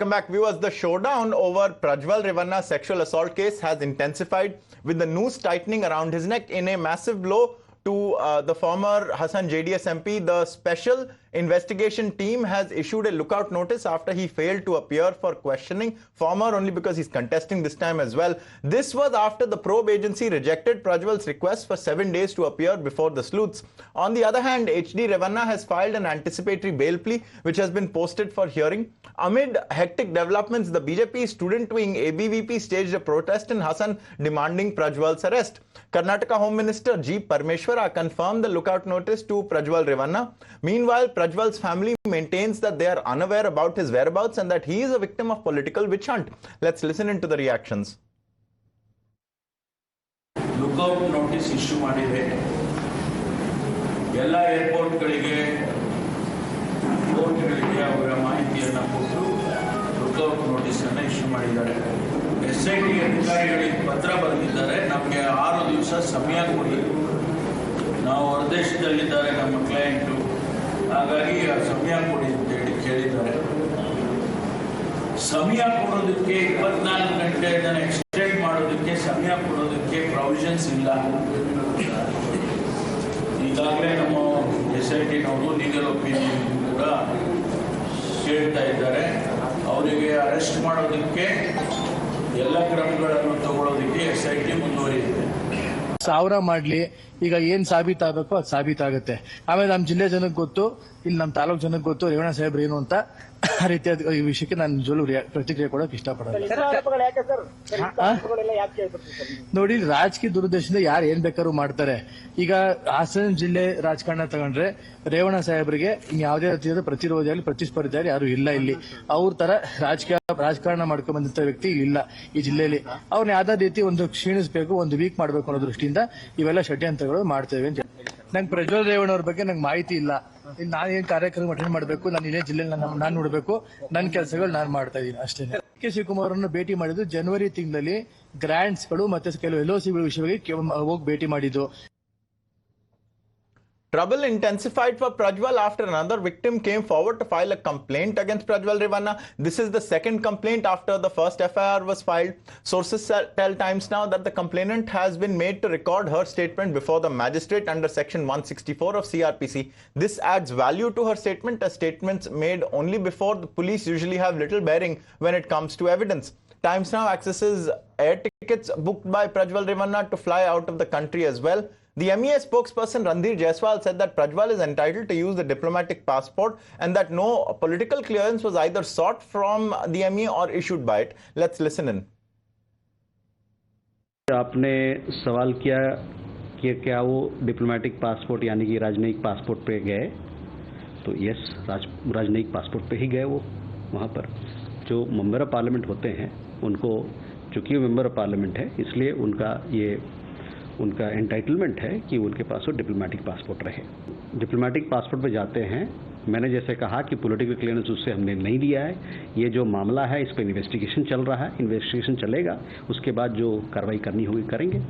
Come back, viewers. The showdown over Prajwal Revanna's sexual assault case has intensified, with the noose tightening around his neck in a massive blow to the former Hassan JDS MP. The special investigation team has issued a lookout notice after he failed to appear for questioning, former only because he's contesting this time as well. This was after the probe agency rejected Prajwal's request for 7 days to appear before the sleuths. On the other hand, HD Revanna has filed an anticipatory bail plea which has been posted for hearing. Amid hectic developments, the BJP student wing ABVP staged a protest in Hassan demanding Prajwal's arrest. Karnataka Home Minister G. Parmeshwara confirmed the lookout notice to Prajwal Revanna. Meanwhile, Prajwal's family maintains that they are unaware about his whereabouts and that he is a victim of political witch hunt. Let's listen into the reactions. Lookout notice issue ಮಾಡಿದೆ. ಎಲ್ಲ ಏರ್ಪೋರ್ಟ್ಗಳಿಗೆ ಕೋರ್ಟ್ಗಳಿಗೆ ಅವರ ಮಾಹಿತಿಯನ್ನು ಕೊಟ್ಟು lookout notice ಅನ್ನು issue ಮಾಡಿದ್ದಾರೆ. SIT ಅಧಿಕಾರಿಗಳಿಗೆ ಪತ್ರ ಬರೆದಿದ್ದಾರೆ. ನಮಗೆ 6 ದಿವಸ ಸಮಯ ಕೊಡಿ, ನಾವು ಹೊರದೇಶದಲ್ಲಿದ್ದಾರೆ ನಮ್ಮ ಕ್ಲೈಂಟು, ಹಾಗಾಗಿ ಸಮಯ ಕೊಡಿ ಅಂತೇಳಿ ಕೇಳಿದ್ದಾರೆ. ಸಮಯ ಕೊಡೋದಕ್ಕೆ 24 ಗಂಟೆ ಅದನ್ನು ಎಕ್ಸ್ಟೆಂಡ್ ಮಾಡೋದಕ್ಕೆ ಸಮಯ ಕೊಡೋದಕ್ಕೆ ಪ್ರಾವಿಷನ್ಸ್ ಇಲ್ಲ. ಈಗಾಗಲೇ ನಮ್ಮ SITನವರು ಲೀಗಲ್ ಒಪಿನಿಯನ್ ಕೂಡ ಕೇಳ್ತಾ ಇದ್ದಾರೆ. ಅವರಿಗೆ ಅರೆಸ್ಟ್ ಮಾಡೋದಕ್ಕೆ ಎಲ್ಲ ಕ್ರಮಗಳನ್ನು ತಗೊಳ್ಳೋದಕ್ಕೆ SIT ಮುಂದುವರಿಯುತ್ತೆ. 1000 ಮಾಡಲಿ, ಈಗ ಏನ್ ಸಾಬೀತಾಗಬೇಕು ಅದು ಸಾಬೀತಾಗುತ್ತೆ. ಆಮೇಲೆ ನಮ್ಮ ಜಿಲ್ಲೆ ಜನಕ್ಕೆ ಗೊತ್ತು, ಇಲ್ಲಿ ನಮ್ಮ ತಾಲೂಕು ಜನಕ್ಕೆ ಗೊತ್ತು ರೇವಣ್ಣ ಸಾಹೇಬ್ರು ಏನು ಅಂತ. ಆ ರೀತಿಯಾದ ಈ ವಿಷಯಕ್ಕೆ ನಾನು ನಿಜವೂ ಪ್ರತಿಕ್ರಿಯೆ ಕೊಡೋಕೆ ಇಷ್ಟಪಡಲ್ಲ. ನೋಡಿ, ರಾಜಕೀಯ ದುರುದ್ದೇಶದಿಂದ ಯಾರು ಏನ್ ಬೇಕಾದ್ರೂ ಮಾಡ್ತಾರೆ. ಈಗ ಹಾಸನ ಜಿಲ್ಲೆ ರಾಜಕಾರಣ ತಗೊಂಡ್ರೆ ರೇವಣ್ಣ ಸಾಹೇಬ್ರಿಗೆ ಯಾವುದೇ ರೀತಿಯಾದ ಪ್ರತಿರೋಧಿಯಾಗಲಿ ಪ್ರತಿಸ್ಪರ್ಧಿಯಾಗಲಿ ಯಾರು ಇಲ್ಲ. ಇಲ್ಲಿ ಅವ್ರ ತರ ರಾಜಕಾರಣ ಮಾಡ್ಕೊಂಡ್ ಬಂದಂತ ವ್ಯಕ್ತಿ ಇಲ್ಲ ಈ ಜಿಲ್ಲೆಯಲ್ಲಿ. ಅವ್ರನ್ನ ಯಾವ್ದೇ ರೀತಿ ಒಂದು ಕ್ಷೀಣಿಸಬೇಕು, ಒಂದು ವೀಕ್ ಮಾಡಬೇಕು ಅನ್ನೋ ದೃಷ್ಟಿಯಿಂದ ಇವೆಲ್ಲ ಷಡ್ಯಂತ್ರಗಳು ಮಾಡ್ತೇವೆ ಅಂತ. ನಂಗೆ ಪ್ರಜ್ವಲ್ ರೇವಣ್ಣ ಅವ್ರ ಬಗ್ಗೆ ನಂಗೆ ಮಾಹಿತಿ ಇಲ್ಲ. ನಾನು ಏನ್ ಕಾರ್ಯಕ್ರಮ ಅಟೆಂಡ್ ಮಾಡಬೇಕು, ನಾನು ಇಲ್ಲೇ ಜಿಲ್ಲೆಯಲ್ಲಿ ನಾನು ನೋಡಬೇಕು, ನನ್ನ ಕೆಲಸಗಳು ನಾನು ಮಾಡ್ತಾ ಇದ್ದೀನಿ ಅಷ್ಟೇ. ಕೆ ಶಿವಕುಮಾರ್ ಅವರನ್ನು ಭೇಟಿ ಮಾಡಿದ್ದು ಜನವರಿ ತಿಂಗಳಲ್ಲಿ ಗ್ರಾಂಟ್ಸ್ಗಳು ಮತ್ತೆ ಕೆಲವು LOCಗಳ ವಿಷಯವಾಗಿ ಹೋಗಿ ಭೇಟಿ ಮಾಡಿದ್ದು. Trouble intensified for Prajwal after another victim came forward to file a complaint against Prajwal Revanna. This is the second complaint after the first FIR was filed. Sources tell Times Now that the complainant has been made to record her statement before the magistrate under section 164 of CRPC. This adds value to her statement, as statements made only before the police usually have little bearing when it comes to evidence. Times Now accesses air tickets booked by Prajwal Revanna to fly out of the country as well. The MEA spokesperson Randhir Jaiswal said that Prajwal is entitled to use the diplomatic passport and that no political clearance was either sought from the MEA or issued by it. Let's listen in. आपने सवाल किया कि क्या वो diplomatic passport यानी कि राजनयिक passport पे गए, तो यस, राजनयिक पासपोर्ट पे ही गए वो। वहाँ पर जो मेंबर ऑफ पार्लियामेंट होते हैं उनको, चूँकि वो मेंबर ऑफ पार्लियामेंट है, इसलिए उनका एंटाइटलमेंट है कि उनके पास वो डिप्लोमेटिक पासपोर्ट रहे। डिप्लोमेटिक पासपोर्ट पे जाते हैं। मैंने जैसे कहा कि पॉलिटिकल क्लियरेंस उससे हमने नहीं लिया है। ये जो मामला है इस पर इन्वेस्टिगेशन चल रहा है, इन्वेस्टिगेशन चलेगा, उसके बाद जो कार्रवाई करनी होगी करेंगे।